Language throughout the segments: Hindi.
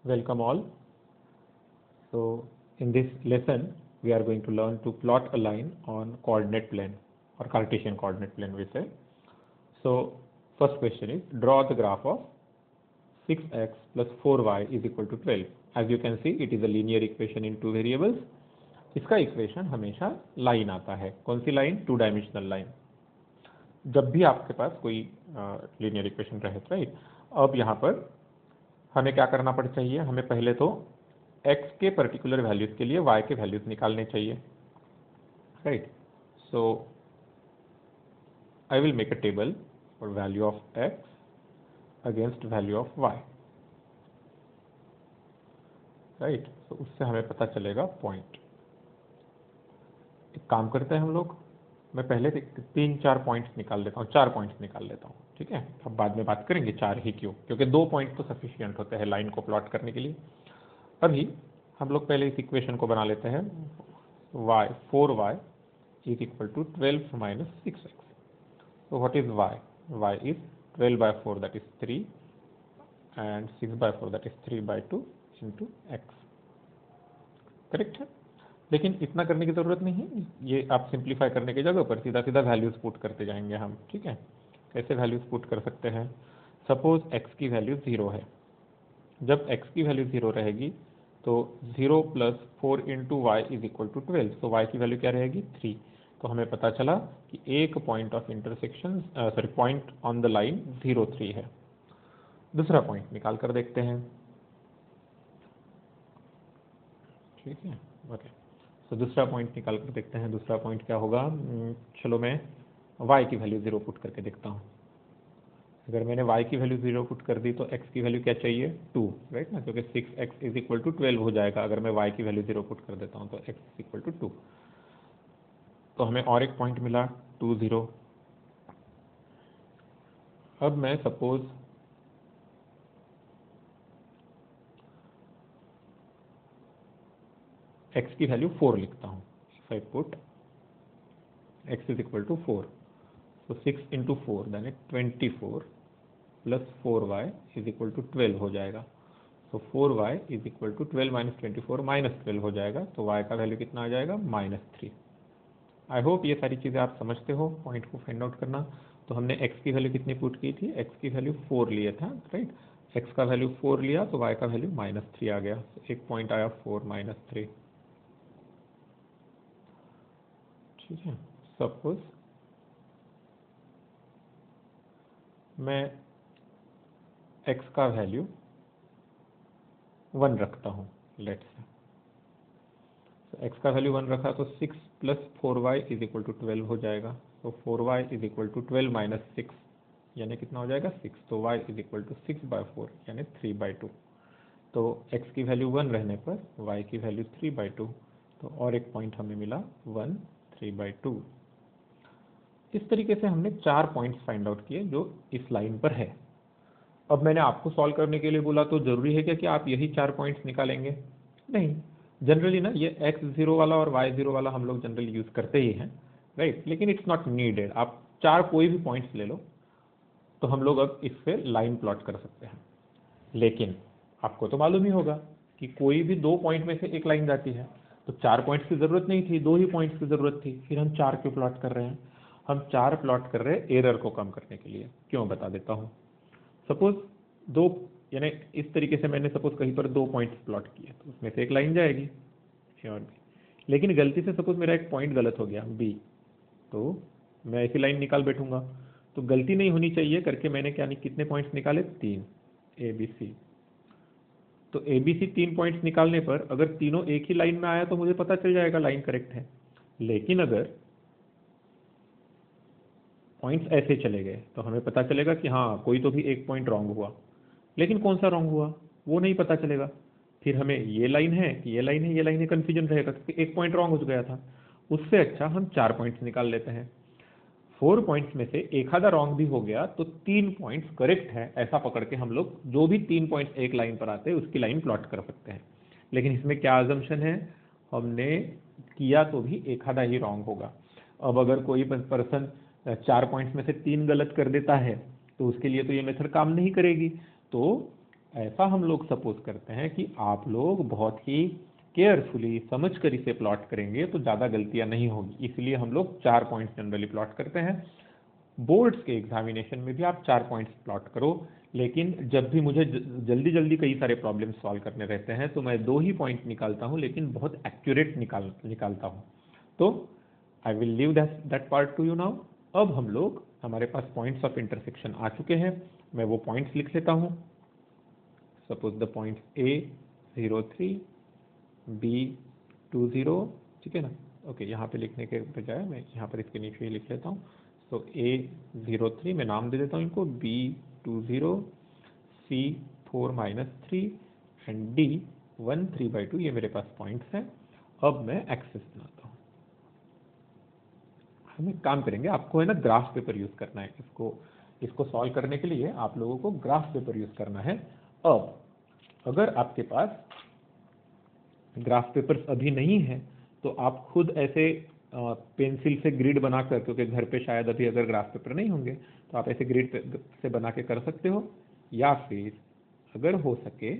Welcome all. So in this lesson we are going to learn to plot a line on coordinate plane or Cartesian coordinate plane we say. So first question is draw the graph of 6x plus 4y is equal to 12. As you can see it is a linear equation in two variables. इसका इक्वेशन हमेशा लाइन आता है. कौन सी लाइन? Two dimensional line. जब भी आपके पास कोई लीनियर इक्वेशन रहे, राइट. अब यहाँ पर हमें क्या करना पड़ चाहिए? हमें पहले तो x के पर्टिकुलर वैल्यूज के लिए y के वैल्यूज निकालने चाहिए, right. So I will make a table for value of x against value of y, right. तो उससे हमें पता चलेगा पॉइंट. एक काम करते हैं हम लोग, मैं पहले 3-4 पॉइंट्स निकाल लेता हूँ, 4 पॉइंट्स निकाल लेता हूँ, ठीक है. अब बाद में बात करेंगे 4 ही क्यों, क्योंकि 2 पॉइंट तो सफिशियंट होते हैं लाइन को प्लॉट करने के लिए. अभी हम लोग पहले इस इक्वेशन को बना लेते हैं. y 4y is equal to 12 minus 6x. तो what is y? y is 12 by 4 that is 3 and 6 by 4 that is 3 by 2 into x. Correct है. लेकिन इतना करने की ज़रूरत नहीं है, ये आप सिंप्लीफाई करने की जगह पर सीधा सीधा वैल्यूज पुट करते जाएंगे हम, ठीक है. कैसे वैल्यूज पुट कर सकते हैं? सपोज x की वैल्यू 0 है. जब x की वैल्यू 0 रहेगी तो 0 plus 4 into Y is equal to 12. तो y की वैल्यू क्या रहेगी? 3. तो हमें पता चला कि एक point of intersection point on the line 0, 3 है. दूसरा पॉइंट निकाल कर देखते हैं, ठीक है. ओके, तो दूसरा पॉइंट निकाल कर देखते हैं. दूसरा पॉइंट क्या होगा? चलो मैं y की वैल्यू 0 पुट करके देखता हूँ. अगर मैंने y की वैल्यू 0 पुट कर दी तो x की वैल्यू क्या चाहिए? 2, राइट ना, क्योंकि 6x इज इक्वल टू 12 हो जाएगा अगर मैं y की वैल्यू 0 पुट कर देता हूँ तो x इज इक्वल टू 2. तो हमें और एक पॉइंट मिला 2, 0. अब मैं सपोज x की वैल्यू 4 लिखता हूँ. If I put x is equal to 4, तो 6 into 4 then 24 plus 4y is equal to 12 हो जाएगा. तो 4y is equal to 12 minus 24 minus 12 हो जाएगा. तो y का वैल्यू कितना आ जाएगा? -3. आई होप ये सारी चीज़ें आप समझते हो. पॉइंट को फाइंड आउट करना. तो हमने x की वैल्यू कितनी पुट की थी? x की वैल्यू 4 लिया था, राइट. x का वैल्यू 4 लिया तो y का वैल्यू -3 आ गया. तो एक पॉइंट आया 4 -3, ठीक है. सपोज मैं x का वैल्यू 1 रखता हूँ, लेट्स से. तो x का वैल्यू 1 रखा तो 6 plus 4y is equal to 12 हो जाएगा. तो 4y is equal to 12 minus 6 यानी कितना हो जाएगा? 6. तो y is equal to 6 by 4 यानी 3 बाई 2. तो x की वैल्यू 1 रहने पर y की वैल्यू 3 बाई 2. तो और एक पॉइंट हमें मिला 1, 3 बाई 2. इस तरीके से हमने 4 पॉइंट्स फाइंड आउट किए जो इस लाइन पर है. अब मैंने आपको सॉल्व करने के लिए बोला तो जरूरी है क्या कि आप यही 4 पॉइंट्स निकालेंगे? नहीं. जनरली ना ये x0 वाला और y0 वाला हम लोग जनरली यूज करते ही हैं, राइट. लेकिन इट्स नॉट नीडेड. आप 4 कोई भी पॉइंट्स ले लो तो हम लोग अब इस पे लाइन प्लॉट कर सकते हैं. लेकिन आपको तो मालूम ही होगा कि कोई भी 2 पॉइंट में से एक लाइन जाती है. तो 4 पॉइंट्स की जरूरत नहीं थी, 2 ही पॉइंट्स की जरूरत थी. फिर हम 4 क्यों प्लॉट कर रहे हैं? हम 4 प्लॉट कर रहे हैं एरर को कम करने के लिए. क्यों, बता देता हूँ. सपोज 2 यानी इस तरीके से मैंने सपोज कहीं पर 2 पॉइंट्स प्लॉट किए तो उसमें से एक लाइन जाएगी और भी. लेकिन गलती से सपोज मेरा एक पॉइंट गलत हो गया B, तो मैं ऐसी लाइन निकाल बैठूंगा. तो गलती नहीं होनी चाहिए करके मैंने क्या कितने पॉइंट्स निकाले? 3 ABC. तो ABC 3 पॉइंट्स निकालने पर अगर तीनों एक ही लाइन में आया तो मुझे पता चल जाएगा लाइन करेक्ट है. लेकिन अगर पॉइंट्स ऐसे चले गए तो हमें पता चलेगा कि हाँ कोई तो भी एक पॉइंट रॉन्ग हुआ. लेकिन कौन सा रॉन्ग हुआ वो नहीं पता चलेगा. फिर हमें ये लाइन है कि ये लाइन है, ये लाइन है, कन्फ्यूजन रहेगा क्योंकि एक पॉइंट रॉन्ग हो गया था. उससे अच्छा हम 4 पॉइंट्स निकाल लेते हैं. 4 पॉइंट्स में से एक आधा रॉन्ग भी हो गया तो 3 पॉइंट्स करेक्ट है ऐसा पकड़ के हम लोग जो भी 3 पॉइंट्स एक लाइन पर आते हैं उसकी लाइन प्लॉट कर सकते हैं. लेकिन इसमें क्या अजम्पशन है? हमने किया तो भी एक आधा ही रॉन्ग होगा. अब अगर कोई पर्सन 4 पॉइंट्स में से 3 गलत कर देता है तो उसके लिए तो ये मेथड काम नहीं करेगी. तो ऐसा हम लोग सपोज करते हैं कि आप लोग बहुत ही केयरफुली समझ कर इसे प्लॉट करेंगे तो ज़्यादा गलतियां नहीं होगी, इसलिए हम लोग 4 पॉइंट्स जनरली प्लॉट करते हैं। बोर्ड्स के एग्जामिनेशन में भी आप 4 पॉइंट्स प्लॉट करो, लेकिन जब भी मुझे जल्दी जल्दी कई सारे प्रॉब्लम सॉल्व करने रहते हैं तो मैं 2 ही पॉइंट निकालता हूँ, लेकिन बहुत एक्यूरेट निकालता हूँ। तो I will leave that part two you now. अब हम लोग, हमारे पास पॉइंट्स ऑफ इंटरसेक्शन आ चुके हैं, मैं वो पॉइंट्स लिख लेता हूँ। Suppose the point A 03, B 20, ठीक है ना। ओके, यहाँ पे लिखने के बजाय मैं यहाँ पर इसके नीचे ही लिख लेता हूँ। तो A 03 मैं नाम दे देता हूँ इनको, B 20, C 4-3 एंड D 1/3/2। ये मेरे पास पॉइंट्स हैं। अब मैं एक्सेस बनाता हूँ। हम एक काम करेंगे, आपको है ना ग्राफ पेपर यूज करना है। इसको सॉल्व करने के लिए आप लोगों को ग्राफ पेपर यूज करना है। अब अगर आपके पास ग्राफ पेपर्स अभी नहीं है तो आप खुद ऐसे पेंसिल से ग्रिड बनाकर, क्योंकि घर पे शायद अभी अगर ग्राफ पेपर नहीं होंगे तो आप ऐसे ग्रिड से बना के कर सकते हो, या फिर अगर हो सके,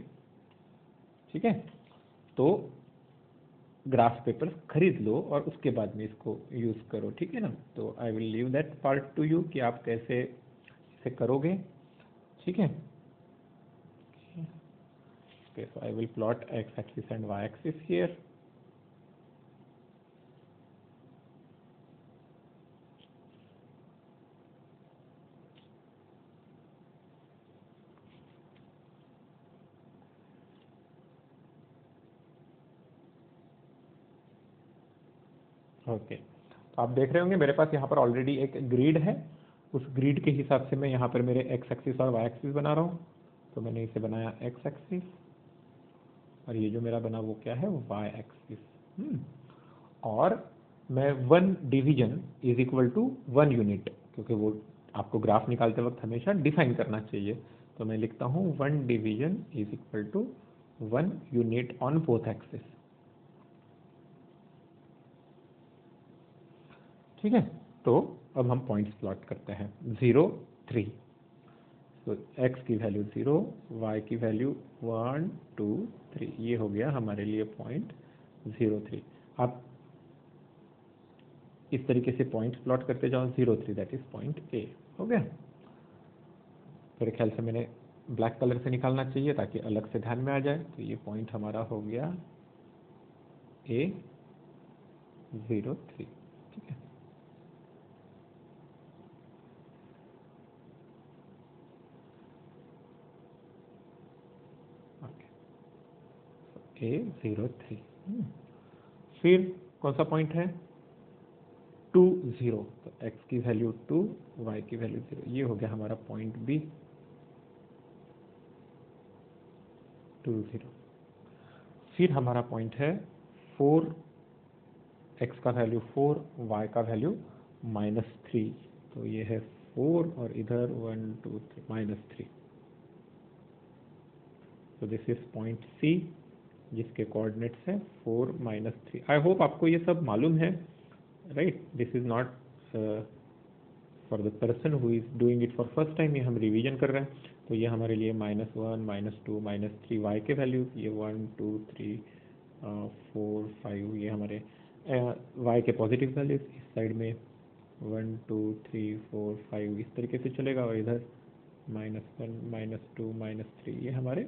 ठीक है, तो ग्राफ पेपर खरीद लो और उसके बाद में इसको यूज करो, ठीक है ना। तो I will leave that part two you कि आप कैसे इसे करोगे, ठीक है। Okay, so I will plot x-axis and y-axis here. Okay, तो आप देख रहे होंगे मेरे पास यहाँ पर ऑलरेडी एक ग्रिड है। उस ग्रिड के हिसाब से मैं यहाँ पर मेरे एक्स एक्सिस और वाई एक्सिस बना रहा हूँ। तो मैंने इसे बनाया एक्स एक्सिस, और ये जो मेरा बना वो क्या है, वाई एक्सिस। और मैं 1 division is equal to 1 unit, क्योंकि वो आपको ग्राफ निकालते वक्त हमेशा डिफाइन करना चाहिए। तो मैं लिखता हूँ 1 division is equal to 1 unit on both axis, ठीक है। तो अब हम पॉइंट्स प्लॉट करते हैं। 0 3, तो x की वैल्यू 0, y की वैल्यू 1 2 3, ये हो गया हमारे लिए पॉइंट 0 3। आप इस तरीके से पॉइंट्स प्लॉट करते जाओ। 0 3 दैट इज पॉइंट A हो गया। मेरे ख्याल से मैंने ब्लैक कलर से निकालना चाहिए ताकि अलग से ध्यान में आ जाए। तो ये पॉइंट हमारा हो गया A 0 3, ठीक है। A 0 3। फिर कौन सा पॉइंट है, 2 0, तो x की वैल्यू 2, y की वैल्यू 0, ये हो गया हमारा पॉइंट B 2 0। फिर हमारा पॉइंट है 4, x का वैल्यू 4, y का वैल्यू -3, तो ये है 4 और इधर 1 2 3 -3। तो दिस इज पॉइंट C, जिसके कोऑर्डिनेट्स है 4 -3। आई होप आपको ये सब मालूम है, right. This is not for the person who is doing it for first time, ये हम रिवीजन कर रहे हैं। तो ये हमारे लिए -1 -2 -3 y के वैल्यू, ये 1 2 3 4 5, ये हमारे y के पॉजिटिव वैल्यूज। इस साइड में 1 2 3 4 5 इस तरीके से चलेगा, और इधर -1 -2 -3 ये हमारे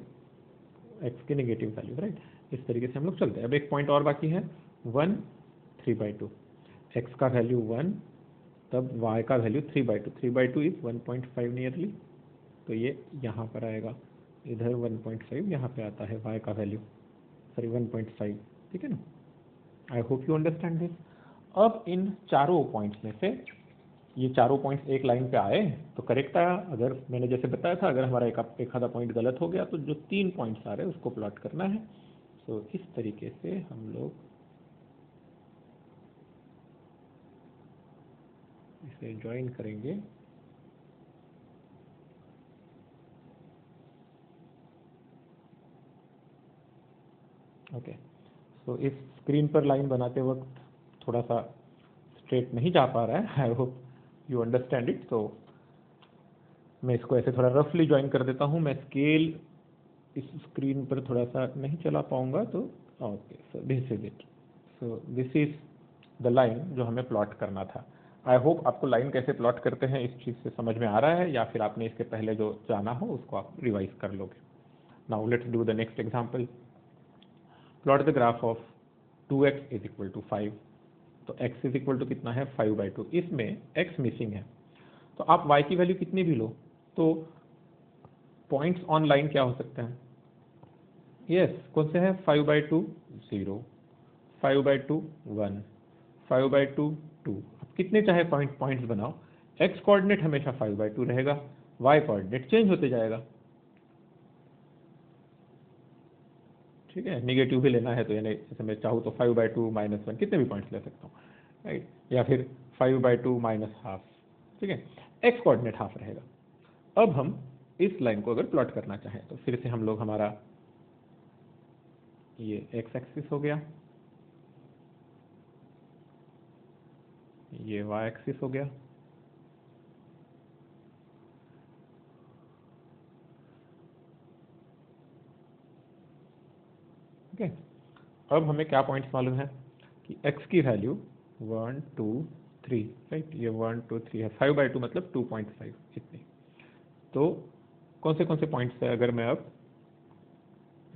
x के नेगेटिव वैल्यू, राइट। इस तरीके से हम लोग चलते हैं। अब एक पॉइंट और बाकी है 1 3/2, x का वैल्यू 1, तब y का वैल्यू 3/2, 3/2 इज 1.5 नियरली, तो ये यहाँ पर आएगा। इधर 1.5 यहाँ पे आता है y का वैल्यू, सॉरी 1.5, ठीक है ना। I hope you understand this. अब इन चारों पॉइंट्स में से ये चारों पॉइंट्स एक लाइन पे आए तो करेक्ट आया। अगर मैंने जैसे बताया था, अगर हमारा एक आधा पॉइंट गलत हो गया तो जो 3 पॉइंट्स आ रहे हैं उसको प्लॉट करना है। तो इस तरीके से हम लोग इसे ज्वाइन करेंगे। ओके, तो इस स्क्रीन पर लाइन बनाते वक्त थोड़ा सा स्ट्रेट नहीं जा पा रहा है। I hope you understand it. तो मैं इसको ऐसे थोड़ा रफली ज्वाइन कर देता हूँ। मैं स्केल इस स्क्रीन पर थोड़ा सा नहीं चला पाऊंगा, तो okay, so this is it. So this is the line जो हमें प्लॉट करना था। आई होप आपको लाइन कैसे प्लॉट करते हैं इस चीज़ से समझ में आ रहा है, या फिर आपने इसके पहले जो जाना हो उसको आप रिवाइज कर लोगे। Now let's do the next example. Plot the graph of 2x is equal to 5। तो x इज इक्वल टू कितना है, 5/2। इसमें x मिसिंग है, तो आप y की वैल्यू कितनी भी लो, तो पॉइंट्स ऑन लाइन क्या हो सकते हैं? यस, कौन से हैं? 5/2 0, 5/2 1, 5/2 2। अब कितने चाहे पॉइंट्स बनाओ, x कोऑर्डिनेट हमेशा 5/2 रहेगा, y कोऑर्डिनेट चेंज होते जाएगा। ठीक है, निगेटिव भी लेना है तो यानी जैसे मैं चाहूँ तो 5/2 -1 कितने भी पॉइंट्स ले सकता हूँ, राइट, या फिर 5/2 -12। ठीक है, x कोऑर्डिनेट हाफ रहेगा। अब हम इस लाइन को अगर प्लॉट करना चाहें तो फिर से हम लोग हमारा ये x एक्सिस हो गया, ये y एक्सिस हो गया, ठीक है। अब हमें क्या पॉइंट्स मालूम है कि x की वैल्यू 1 2 3, राइट, ये 1 2 3 है, 5/2 मतलब 2.5 इतनी। तो कौन से पॉइंट्स है, अगर मैं अब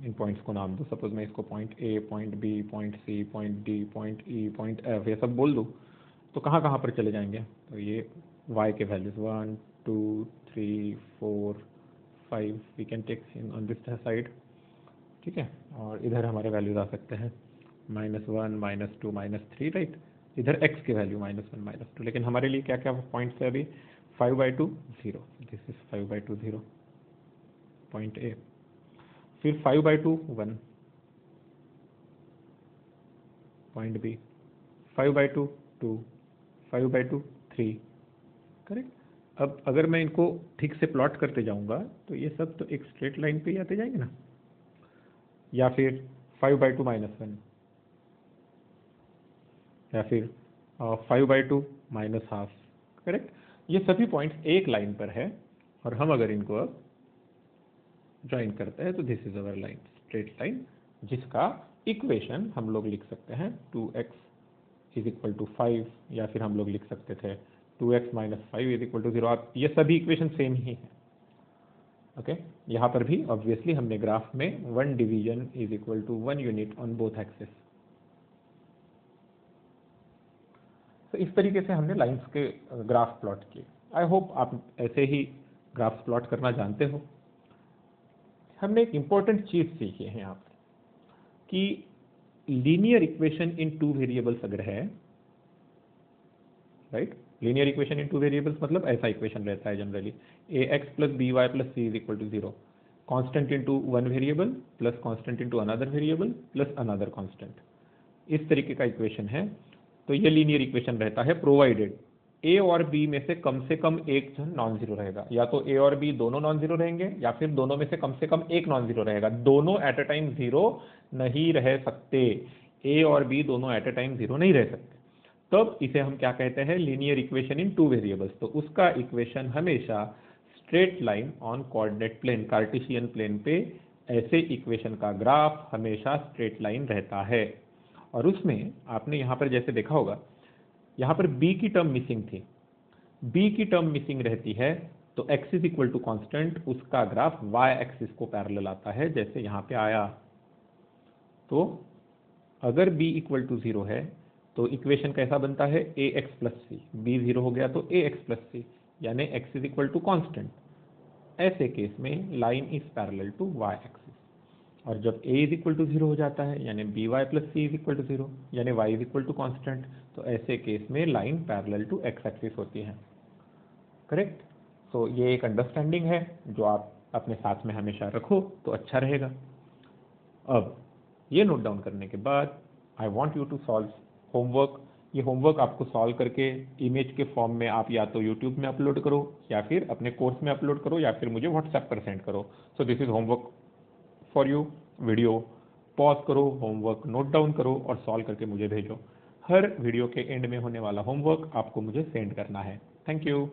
इन पॉइंट्स को नाम दूं, सपोज मैं इसको point A, point B, point C, point D, point E, point F, ये सब बोल दूं, तो कहाँ कहाँ पर चले जाएंगे? तो ये y के values 1 2 3 4 5 we can take in on this side. ठीक है, और इधर हमारे वैल्यूज आ सकते हैं -1 -2 -3, राइट। इधर x की वैल्यू -1 -2, लेकिन हमारे लिए क्या क्या पॉइंट्स है अभी? 5/2 0, दिस इज 5/2 0 पॉइंट ए, फिर 5/2 1 पॉइंट बी, 5/2 2, 5/2 3, करेक्ट। अब अगर मैं इनको ठीक से प्लॉट करते जाऊंगा तो ये सब तो एक स्ट्रेट लाइन पे ही आते जाएंगे ना, या फिर 5/2 -1, या फिर 5/2 -12, करेक्ट। ये सभी पॉइंट्स एक लाइन पर है, और हम अगर इनको अब ज्वाइन करते हैं तो this is our line, straight line, जिसका इक्वेशन हम लोग लिख सकते हैं 2x इज इक्वल टू 5, या फिर हम लोग लिख सकते थे 2x - 5 इज इक्वल टू 0। आप ये सभी इक्वेशन सेम ही है, ओके। यहाँ पर भी ऑब्वियसली हमने ग्राफ में 1 division is equal to 1 unit on both axis. तो इस तरीके से हमने लाइंस के ग्राफ प्लॉट किए। आई होप आप ऐसे ही ग्राफ्स प्लॉट करना जानते हो। हमने एक इंपॉर्टेंट चीज सीखी है यहाँ पर कि लीनियर इक्वेशन इन 2 वेरिएबल्स अगर है, right, linear equation in 2 variables मतलब ऐसा इक्वेशन रहता है generally, ax + by + c = 0, constant into one variable plus constant into another variable plus another constant, इस तरीके का इक्वेशन है। तो ये लीनियर इक्वेशन रहता है प्रोवाइडेड ए और बी में से कम एक नॉन जीरो रहेगा, या तो ए और बी दोनों नॉन जीरो रहेंगे, या फिर दोनों में से कम एक नॉन जीरो रहेगा। दोनों एट अ टाइम जीरो नहीं रह सकते, ए और बी दोनों एट अ टाइम जीरो नहीं रह सकते। तब इसे हम क्या कहते हैं? Linear equation in 2 variables. तो उसका इक्वेशन हमेशा straight line on coordinate plane, Cartesian plane पे ऐसे इक्वेशन का ग्राफ हमेशा स्ट्रेट लाइन रहता है। और उसमें आपने यहाँ पर जैसे देखा होगा, यहाँ पर b की टर्म मिसिंग थी, b की टर्म मिसिंग रहती है तो x is equal to constant, उसका ग्राफ y एक्सिस को पैरेलल आता है, जैसे यहाँ पे आया। तो अगर b इक्वल टू 0 है तो इक्वेशन कैसा बनता है? ax प्लस सी, b 0 हो गया तो ax प्लस सी, यानी x is equal to constant. ऐसे केस में line is parallel to y axis. और जब a इज इक्वल टू 0 हो जाता है, यानी B Y plus C is equal to 0, यानी y is equal to constant, तो ऐसे केस में line parallel to x axis होती है, करेक्ट। तो ये एक अंडरस्टैंडिंग है जो आप अपने साथ में हमेशा रखो तो अच्छा रहेगा। अब ये नोट डाउन करने के बाद I want you to solve homework. ये होमवर्क आपको सॉल्व करके इमेज के फॉर्म में आप या तो यूट्यूब में अपलोड करो, या फिर अपने कोर्स में अपलोड करो, या फिर मुझे व्हाट्सएप पर सेंड करो। So this is homework for you. Video pause करो, होमवर्क नोट डाउन करो और सॉल्व करके मुझे भेजो। हर वीडियो के एंड में होने वाला होमवर्क आपको मुझे सेंड करना है। Thank you.